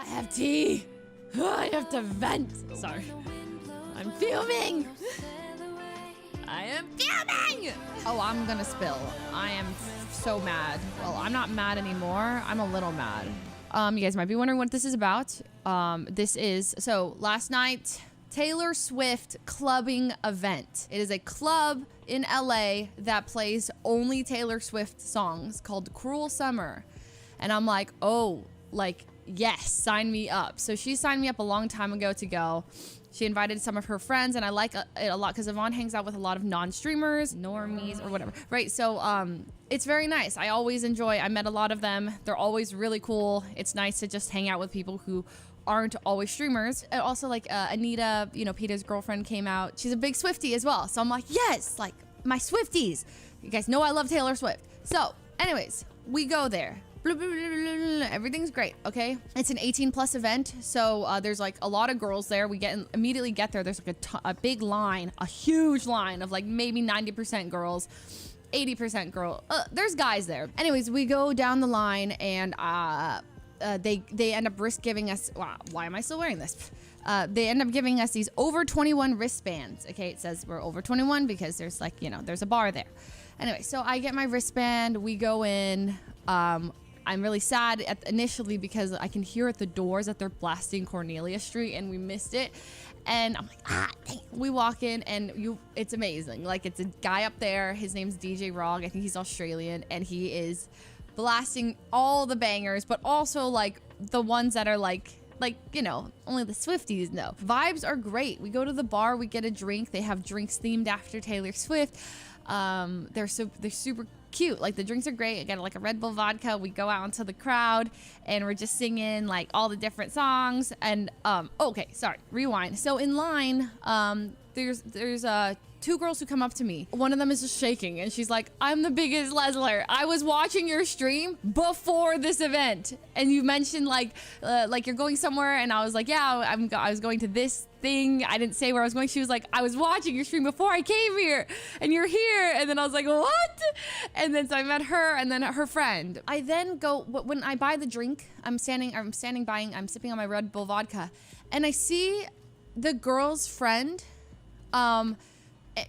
I have tea. I have to vent. Sorry. I'm fuming. I am fuming. Oh, I'm gonna spill. I am so mad. Well, I'm not mad anymore. I'm a little mad. You guys might be wondering what this is about. So last night, Taylor Swift clubbing event. It is a club in LA that plays only Taylor Swift songs called Cruel Summer. And I'm like, oh, like, yes, sign me up. So she signed me up a long time ago to go. She invited some of her friends, and I like it a lot because Yvonne hangs out with a lot of non-streamers, normies, or whatever, right? So it's very nice. I always enjoy. I met a lot of them. They're always really cool. It's nice to just hang out with people who aren't always streamers. And also, like, Anita, you know, Peter's girlfriend, came out. She's a big Swiftie as well. So I'm like, yes, like, my Swifties. You guys know I love Taylor Swift. So anyways, we go there. Everything's great, okay? It's an 18+ event, so there's like a lot of girls there. We immediately get there. There's like a big line, a huge line of like maybe 90% girls, 80% girl. There's guys there. Anyways, we go down the line, and they end up giving us. Wow, why am I still wearing this? They end up giving us these over 21 wristbands. Okay, it says we're over 21 because there's like, you know, there's a bar there. Anyway, so I get my wristband. We go in. I'm really sad initially because I can hear at the doors that they're blasting Cornelia Street, and we missed it. And I'm like, dang. We walk in, and it's amazing. Like, it's a guy up there. His name's DJ Rog. I think he's Australian, and he is blasting all the bangers, but also like the ones that are like, you know, only the Swifties know. Vibes are great. We go to the bar, we get a drink. They have drinks themed after Taylor Swift. They're super cute. Like, the drinks are great. I got like a Red Bull vodka. We go out into the crowd, and we're just singing like all the different songs. And okay, sorry, rewind. So in line, there's two girls who come up to me. One of them is just shaking, and she's like, I'm the biggest Lesler. I was watching your stream before this event, and you mentioned like you're going somewhere, and I was like, yeah, I was going to this thing. I didn't say where I was going. She was like, I was watching your stream before I came here, and you're here. And then I was like, what? And then so I met her, and then her friend. I then go, when I buy the drink, I'm sipping on my Red Bull vodka, and I see the girl's friend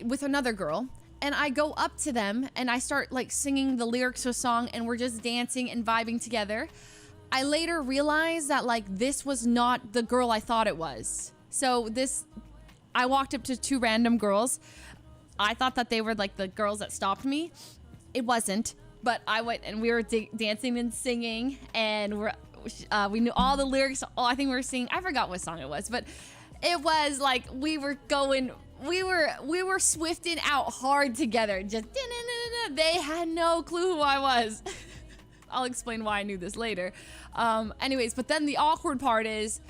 with another girl, and I go up to them, and I start like singing the lyrics to a song, and we're just dancing and vibing together. I later realized that like this was not the girl I thought it was. So I walked up to two random girls. I thought that they were like the girls that stopped me. It wasn't, but I went, and we were dancing and singing, and we knew all the lyrics. I think we were singing, I forgot what song it was, but it was like we were swifting out hard together. Just they had no clue who I was. I'll explain why I knew this later. Anyways, but then the awkward part is,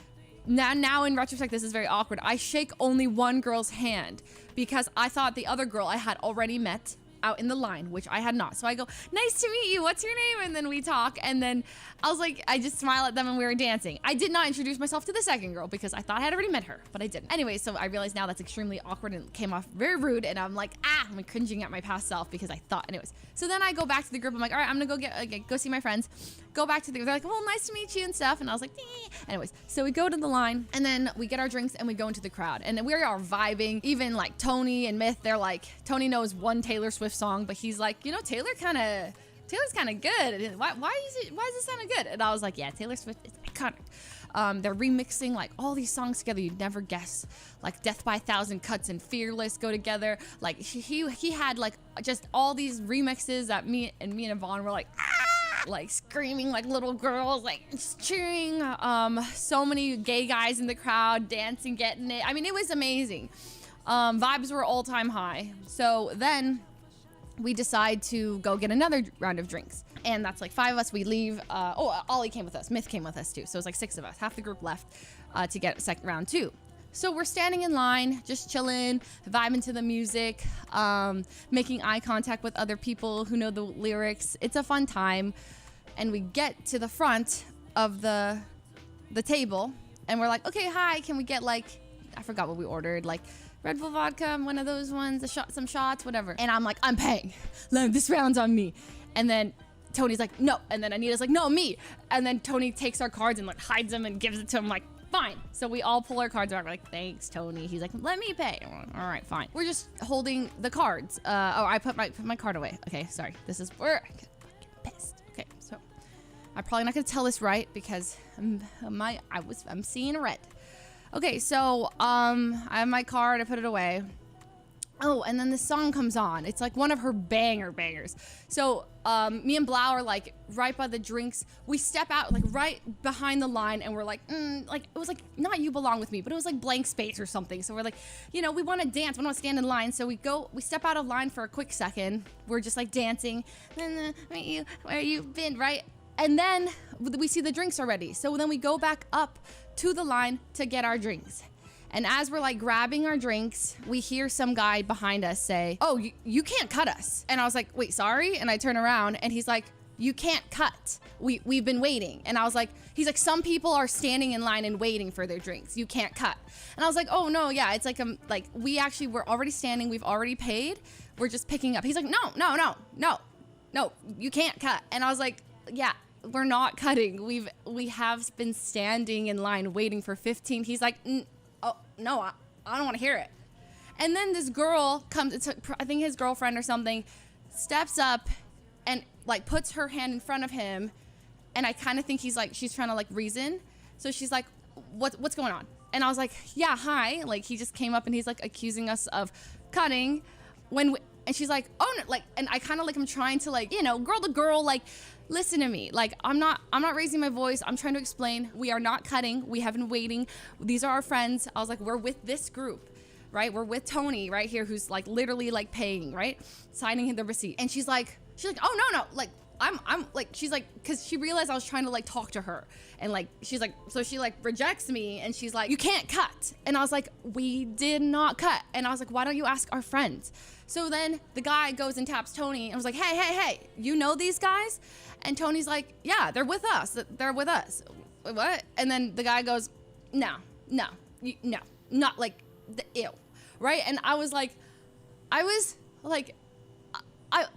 now in retrospect, this is very awkward. I shake only one girl's hand because I thought the other girl I had already met out in the line, which I had not. So I go, nice to meet you. What's your name? And then we talk. And then I was like, I just smile at them, and we were dancing. I did not introduce myself to the second girl because I thought I had already met her, but I didn't. Anyway, so I realized now that's extremely awkward and came off very rude. And I'm like, I'm cringing at my past self because I thought, anyways. So then I go back to the group. I'm like, all right, I'm gonna go see my friends. Go back to the group. They're like, well, nice to meet you and stuff. And I was like, anyways. So we go to the line, and then we get our drinks, and we go into the crowd, and we are vibing. Even like Tony and Myth, they're like, Tony knows one Taylor Swift song, but he's like, you know, Taylor's kind of good. Why is this sounding good? And I was like, yeah, Taylor Swift is iconic. They're remixing like all these songs together. You'd never guess. Like Death by a Thousand Cuts and Fearless go together. Like he had like just all these remixes that me and Yvonne were like, like screaming like little girls, like just cheering. So many gay guys in the crowd dancing, getting it. I mean, it was amazing. Vibes were all-time high. So then we decide to go get another round of drinks, and that's like 5 of us. We leave. Ollie came with us. Myth came with us too. So it was like 6 of us. Half the group left to get second round 2. So we're standing in line, just chilling, vibing to the music, making eye contact with other people who know the lyrics. It's a fun time. And we get to the front of the table, and we're like, okay, hi, can we get like, I forgot what we ordered, like Red Bull vodka, one of those ones, some shots, whatever. And I'm like, I'm paying. This round's on me. And then Tony's like, no. And then Anita's like, no, me. And then Tony takes our cards and like hides them and gives it to him like, fine. So we all pull our cards out. We're like, thanks, Tony. He's like, let me pay. Like, all right, fine. We're just holding the cards. I put my card away. Okay, sorry. We're fucking pissed. Okay, so I'm probably not gonna tell this right because I'm seeing red. Okay, so I have my card. I put it away. Oh, and then the song comes on. It's like one of her bangers. So me and Blau are like right by the drinks. We step out like right behind the line and we're like, like it was like not You Belong With Me, but it was like blank space or something. So we're like, you know, we want to dance. We don't want to stand in line. So we step out of line for a quick second. We're just like dancing. Where you been, right? And then we see the drinks already. So then we go back up to the line to get our drinks. And as we're like grabbing our drinks, we hear some guy behind us say, oh, you can't cut us. And I was like, wait, sorry? And I turn around and he's like, you can't cut. We've been waiting. And I was like, he's like, some people are standing in line and waiting for their drinks. You can't cut. And I was like, oh no, yeah, it's like, we're already standing. We've already paid. We're just picking up. He's like, no, you can't cut. And I was like, yeah, we're not cutting. We have been standing in line waiting for 15. He's like, oh, no, I don't want to hear it. And then this girl comes, I think his girlfriend or something, steps up and like puts her hand in front of him. And I kind of think she's trying to like reason. So she's like, what's going on? And I was like, yeah, hi. Like he just came up and he's like accusing us of cutting and she's like, oh no, like, and I kind of like, I'm trying to like, you know, girl to girl, like, listen to me. Like, I'm not raising my voice. I'm trying to explain. We are not cutting. We have been waiting. These are our friends. I was like, we're with this group, right? We're with Tony right here, who's like literally like paying, right? Signing the receipt. And she's like, oh no. Like, I'm like, she's like, cause she realized I was trying to like talk to her. And like, she's like, so she like rejects me and she's like, you can't cut. And I was like, we did not cut. And I was like, why don't you ask our friends? So then the guy goes and taps Tony and was like, hey, you know these guys? And Tony's like, yeah, they're with us. They're with us. What? And then the guy goes, no, not like the ew, right? And I was like,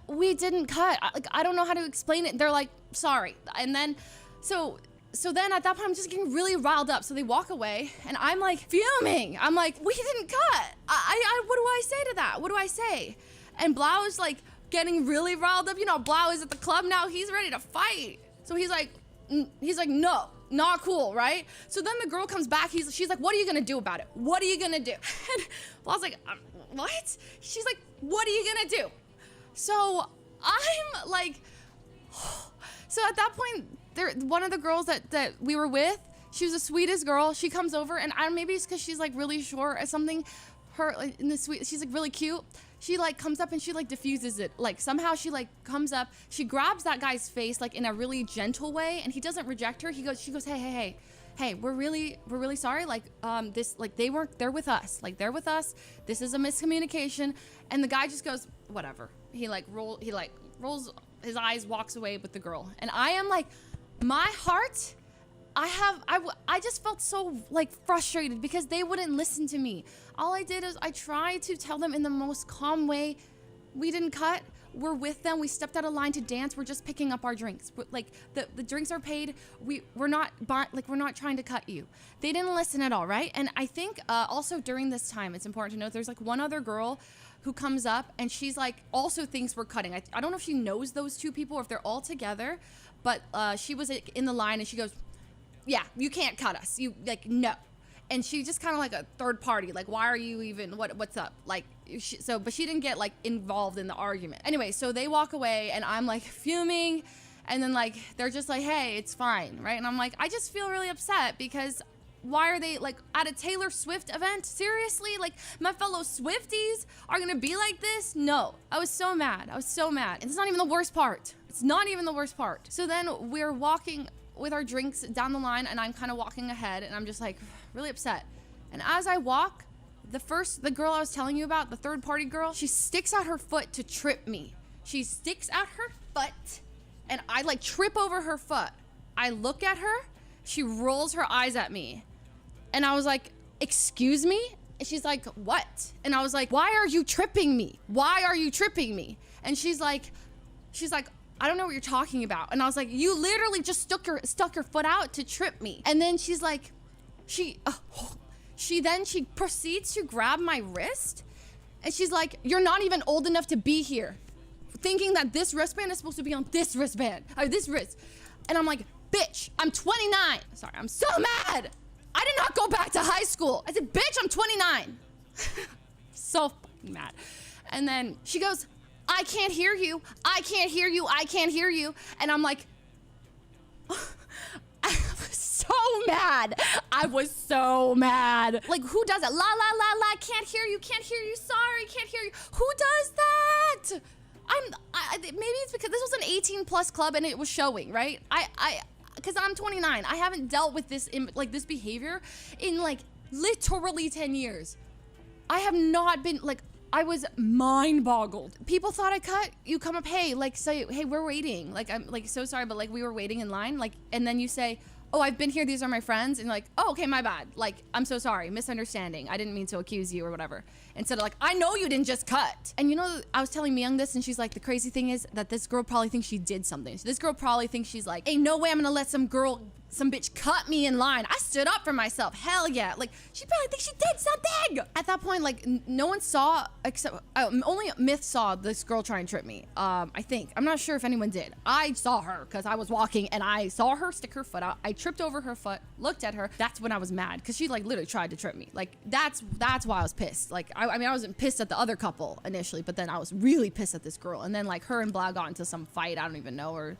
we didn't cut. I don't know how to explain it. They're like, sorry. And then, so then at that point, I'm just getting really riled up. So they walk away and I'm like fuming. I'm like, we didn't cut. What do I say to that? What do I say? And Blau is like getting really riled up. You know, Blau is at the club now. He's ready to fight. So he's like, no, not cool, right? So then the girl comes back. She's like, what are you gonna do about it? What are you gonna do? And Blau's like, what? She's like, what are you gonna do? So I'm like, so at that point, one of the girls that we were with, she was the sweetest girl. She comes over and maybe it's because she's like really short or something. She's like really cute. She like comes up and she like diffuses it. Like somehow she like comes up, she grabs that guy's face like in a really gentle way and he doesn't reject her. She goes, hey, we're really sorry. Like they're with us. Like they're with us. This is a miscommunication. And the guy just goes, whatever. He rolls his eyes, walks away with the girl. And I am like, my heart, I just felt so like frustrated because they wouldn't listen to me. All I did is I tried to tell them in the most calm way, we didn't cut. We're with them. We stepped out of line to dance. We're just picking up our drinks. Like the drinks are paid. We're not trying to cut you. They didn't listen at all, right? And I think also during this time, it's important to note there's like one other girl who comes up and she's like also thinks we're cutting. I don't know if she knows those two people or if they're all together, but she was in the line and she goes, yeah, you can't cut us. You like, no. And she just kind of like a third party. Like, why are you even, what's up? Like, but she didn't get like involved in the argument. Anyway, so they walk away and I'm like fuming. And then like, they're just like, hey, it's fine, right? And I'm like, I just feel really upset because why are they like at a Taylor Swift event? Seriously? Like my fellow Swifties are gonna be like this? No, I was so mad. And it's not even the worst part. So then we're walking with our drinks down the line and I'm kind of walking ahead and I'm just like really upset. And as I walk, the girl I was telling you about, the third party girl, she sticks out her foot to trip me. She sticks out her foot and I like trip over her foot. I look at her, she rolls her eyes at me. And I was like, excuse me? And she's like, what? And I was like, why are you tripping me? And she's like, I don't know what you're talking about. And I was like, you literally just stuck your foot out to trip me. And then she's like, she proceeds to grab my wrist. And she's like, you're not even old enough to be here. Thinking that this wristband is supposed to be on this wristband, or this wrist. And I'm like, bitch, I'm 29. Sorry, I'm so mad. I did not go back to high school. I said, bitch, I'm 29. So fucking mad. And then she goes, I can't hear you. I can't hear you. I can't hear you. And I'm like, I was so mad. I was so mad. Like, who does it? La, la, la, la, can't hear you, sorry, can't hear you. Who does that? Maybe it's because this was an 18 plus club and it was showing, right? Because I'm 29. I haven't dealt with this, this behavior in like literally 10 years. I have not been, like, I was mind boggled. People thought I cut. You come up, hey, like, say, hey, we're waiting. Like, I'm like, so sorry, but like, we were waiting in line. Like, and then you say, oh, I've been here. These are my friends. And like, oh, okay, my bad. Like, I'm so sorry. Misunderstanding. I didn't mean to accuse you or whatever. Instead of like, I know you didn't just cut. And you know, I was telling Myung this and she's like, the crazy thing is that this girl probably thinks she did something. So this girl probably thinks she's like, hey, no way I'm gonna let some bitch cut me in line. I stood up for myself. Hell yeah. Like, she probably thinks she did something. At that point, like, no one saw, except, only Myth saw this girl try and trip me. I think. I'm not sure if anyone did. I saw her because I was walking and I saw her stick her foot out. I tripped over her foot, looked at her. That's when I was mad because she like literally tried to trip me. Like, that's why I was pissed. Like, I mean, I wasn't pissed at the other couple initially, but then I was really pissed at this girl. And then like her and Blau got into some fight. I don't even know. Or,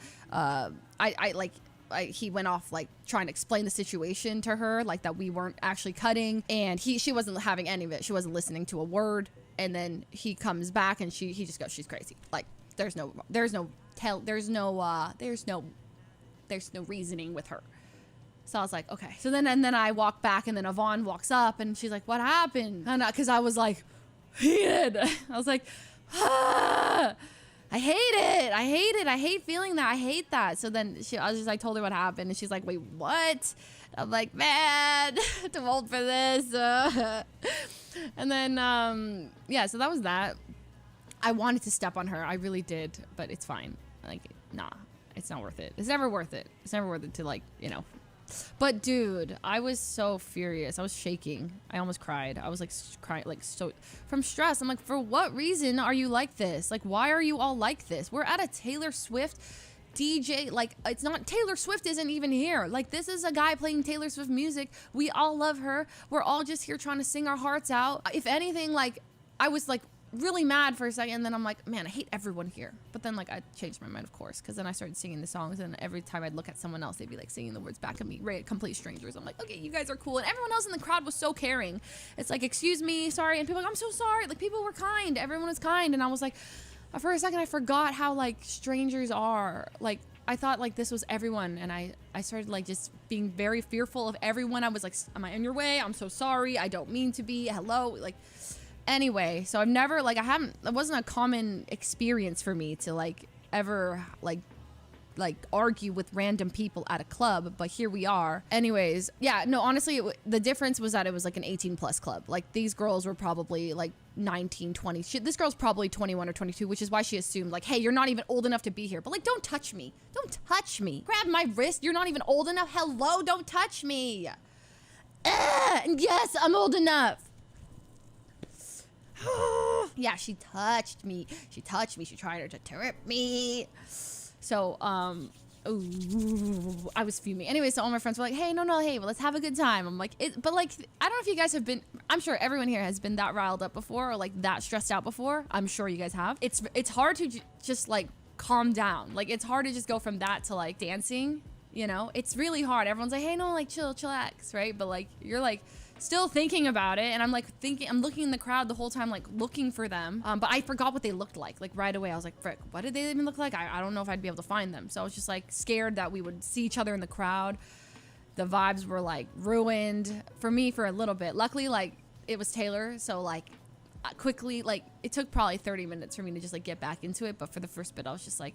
he went off like trying to explain the situation to her, like that we weren't actually cutting, and she wasn't having any of it. She wasn't listening to a word. And then he comes back and he just goes, she's crazy. Like, there's no reasoning with her. So I was like, okay. So then I walk back and then Yvonne walks up and she's like, what happened? And because I was like heated. I was like, ah. I hate it. I hate it. I hate feeling that. I hate that. So then I told her what happened and she's like, wait, what? I'm like, man, too old for this. And then, yeah, so that was that. I wanted to step on her. I really did, but it's fine. Like, nah, it's not worth it. It's never worth it. It's never worth it to like, you know. But dude, I was so furious. I was shaking. I almost cried. I was like crying, like so from stress. I'm like, for what reason are you like this? Like, why are you all like this? We're at a Taylor Swift DJ. Like, it's not, Taylor Swift isn't even here. Like, this is a guy playing Taylor Swift music. We all love her. We're all just here trying to sing our hearts out. If anything, like, I was like really mad for a second, and then I'm like, man, I hate everyone here. But then like I changed my mind, of course, because then I started singing the songs, and every time I'd look at someone else, they'd be like singing the words back at me, right? Complete strangers. I'm like, okay, you guys are cool. And everyone else in the crowd was so caring. It's like, excuse me, sorry. And people like, I'm so sorry. Like, people were kind. Everyone was kind. And I was like, for a second I forgot how like strangers are. Like, I thought like this was everyone, and I started like just being very fearful of everyone. I was like, am I in your way? I'm so sorry. I don't mean to be. Hello. Like, anyway, so I've never, like, it wasn't a common experience for me to, like, ever, like argue with random people at a club, but here we are. Anyways, yeah, no, honestly, the difference was that it was, like, an 18-plus club. Like, these girls were probably, like, 19, 20. This girl's probably 21 or 22, which is why she assumed, like, hey, you're not even old enough to be here. But, like, don't touch me. Don't touch me. Grab my wrist. You're not even old enough. Hello, don't touch me. Yes, I'm old enough. Yeah, she touched me. She tried to trip me. So, ooh, I was fuming. Anyway, so all my friends were like, hey, no, hey, well, let's have a good time. I'm like, but like, I don't know if you guys have been, I'm sure everyone here has been that riled up before, or like that stressed out before. I'm sure you guys have. It's hard to just like calm down. Like, it's hard to just go from that to like dancing, you know? It's really hard. Everyone's like, hey, no, like, chillax, right? But like, you're like, still thinking about it, and I'm like I'm looking in the crowd the whole time, like looking for them, but I forgot what they looked like right away. I was like, frick, what did they even look like? I don't know if I'd be able to find them. So I was just like scared that we would see each other in the crowd. The vibes were like ruined for me for a little bit. Luckily, like, it was Taylor, so like quickly, like, it took probably 30 minutes for me to just like get back into it, but for the first bit I was just like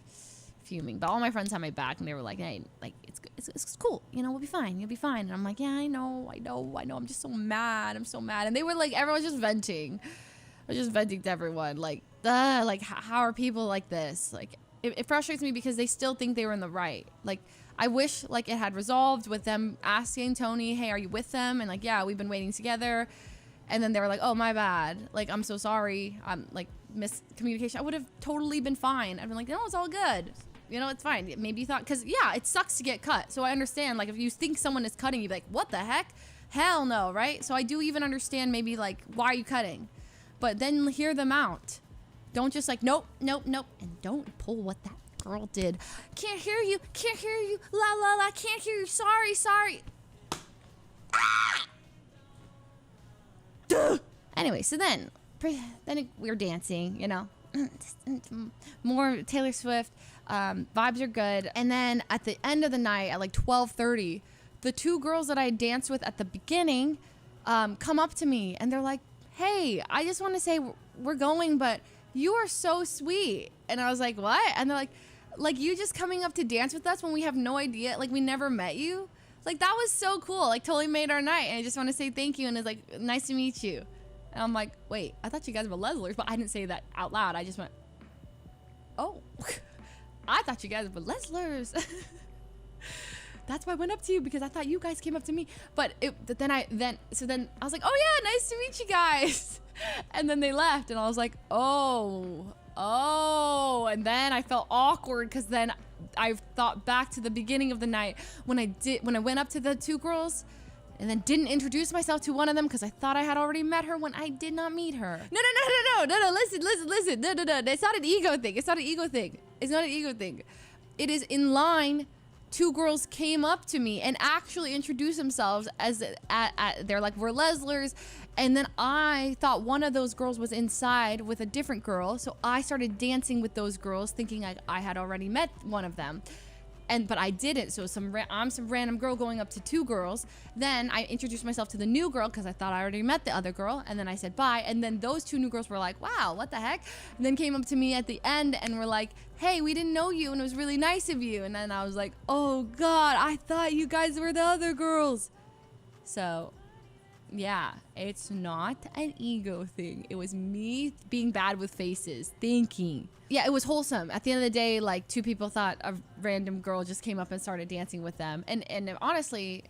fuming. But all my friends had my back, and they were like, hey, like, it's cool, you know, we'll be fine, you'll be fine. And I'm like, yeah, I know, I'm just so mad, and they were like, everyone's just venting. I was just venting to everyone, like, how are people like this? Like, it frustrates me because they still think they were in the right. Like, I wish like it had resolved with them asking Tony, hey, are you with them? And like, yeah, we've been waiting together. And then they were like, oh, my bad. Like, I'm so sorry. I'm like miscommunication. I would have totally been fine. I've been like, no, it's all good. You know, it's fine. Maybe you thought, because yeah, it sucks to get cut. So I understand, like, if you think someone is cutting, you'd be like, what the heck? Hell no, right? So I do even understand maybe like, why are you cutting? But then hear them out. Don't just like, nope, nope, nope. And don't pull what that girl did. Can't hear you, la la la, can't hear you, sorry. Ah! Duh! Anyway, so then we were dancing, you know, more Taylor Swift, vibes are good. And then at the end of the night at like 12:30, the two girls that I danced with at the beginning come up to me and they're like, hey, I just want to say we're going, but you are so sweet. And I was like, what? And they're like you just coming up to dance with us when we have no idea, like we never met you. Like, that was so cool. Like, totally made our night. And I just want to say thank you. And it's like, nice to meet you. And I'm like, wait, I thought you guys were Leslers, but I didn't say that out loud. I just went, oh, I thought you guys were Leslers. That's why I went up to you, because I thought you guys came up to me. But then I was like, oh yeah, nice to meet you guys. And then they left and I was like, oh. And then I felt awkward because then I thought back to the beginning of the night when I went up to the two girls and then didn't introduce myself to one of them because I thought I had already met her when I did not meet her. No, listen. No. It's not an ego thing. It is in line. Two girls came up to me and actually introduced themselves as they're like, we're Leslers. And then I thought one of those girls was inside with a different girl. So I started dancing with those girls thinking I had already met one of them. But I didn't. So I'm some random girl going up to two girls. Then I introduced myself to the new girl because I thought I already met the other girl. And then I said bye. And then those two new girls were like, wow, what the heck? And then came up to me at the end and were like, hey, we didn't know you and it was really nice of you. And then I was like, oh God, I thought you guys were the other girls. So yeah, it's not an ego thing. It was me being bad with faces, thinking. Yeah, it was wholesome. At the end of the day, like, two people thought a random girl just came up and started dancing with them. And honestly,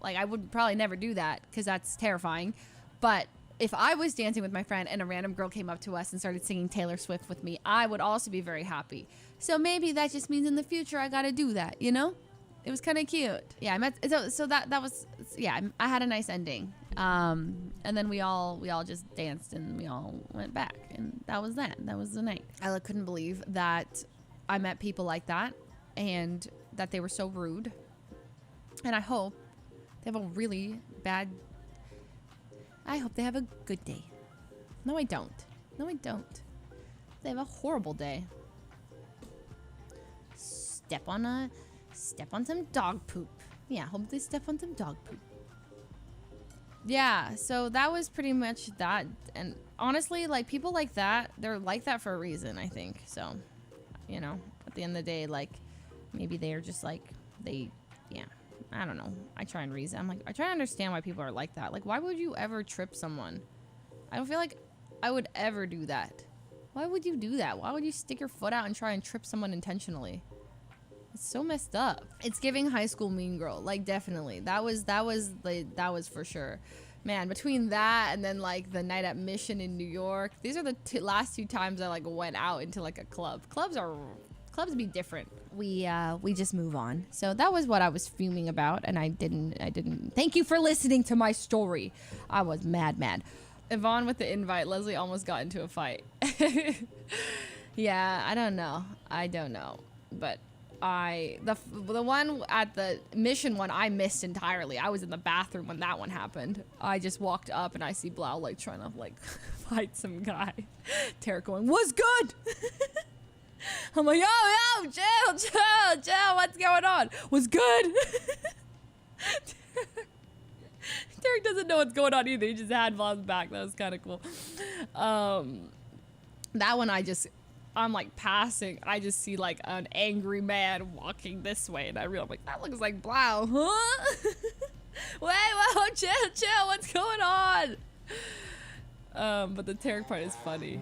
like, I would probably never do that because that's terrifying. But if I was dancing with my friend and a random girl came up to us and started singing Taylor Swift with me, I would also be very happy. So maybe that just means in the future I gotta do that, you know? It was kind of cute. Yeah, so that was, yeah, I had a nice ending. And then we all just danced and we all went back, and that was that. That was the night. I couldn't believe that I met people like that and that they were so rude. And I hope they have a really bad, I hope they have a good day. No, I don't. They have a horrible day. Step on some dog poop. Yeah, hope they step on some dog poop. Yeah, so that was pretty much that. And honestly, like, people like that, they're like that for a reason, I think. So, you know, at the end of the day, like, maybe they are just like, yeah, I don't know. I try and reason. I'm like, I try to understand why people are like that. Like, why would you ever trip someone? I don't feel like I would ever do that. Why would you do that? Why would you stick your foot out and try and trip someone intentionally? It's so messed up. It's giving high school mean girl, like, definitely. That was for sure. Man, between that and then like the night at Mission in New York, these are the last two times I like went out into like a club. Clubs be different. We just move on. So that was what I was fuming about, and I didn't. Thank you for listening to my story. I was mad. Yvonne with the invite. Leslie almost got into a fight. Yeah, I don't know, but. The one at the Mission one I missed entirely. I was in the bathroom when that one happened. I just walked up and I see Blau like trying to like fight some guy. Tarek going, "What's good?" I'm like, yo, chill, what's going on? What's good? Tarek doesn't know what's going on either. He just had Blau's back. That was kind of cool. That one I'm like passing. I just see like an angry man walking this way, and I'm like, that looks like Blau, huh? Wait, whoa, chill, what's going on? But the Tarek part is funny.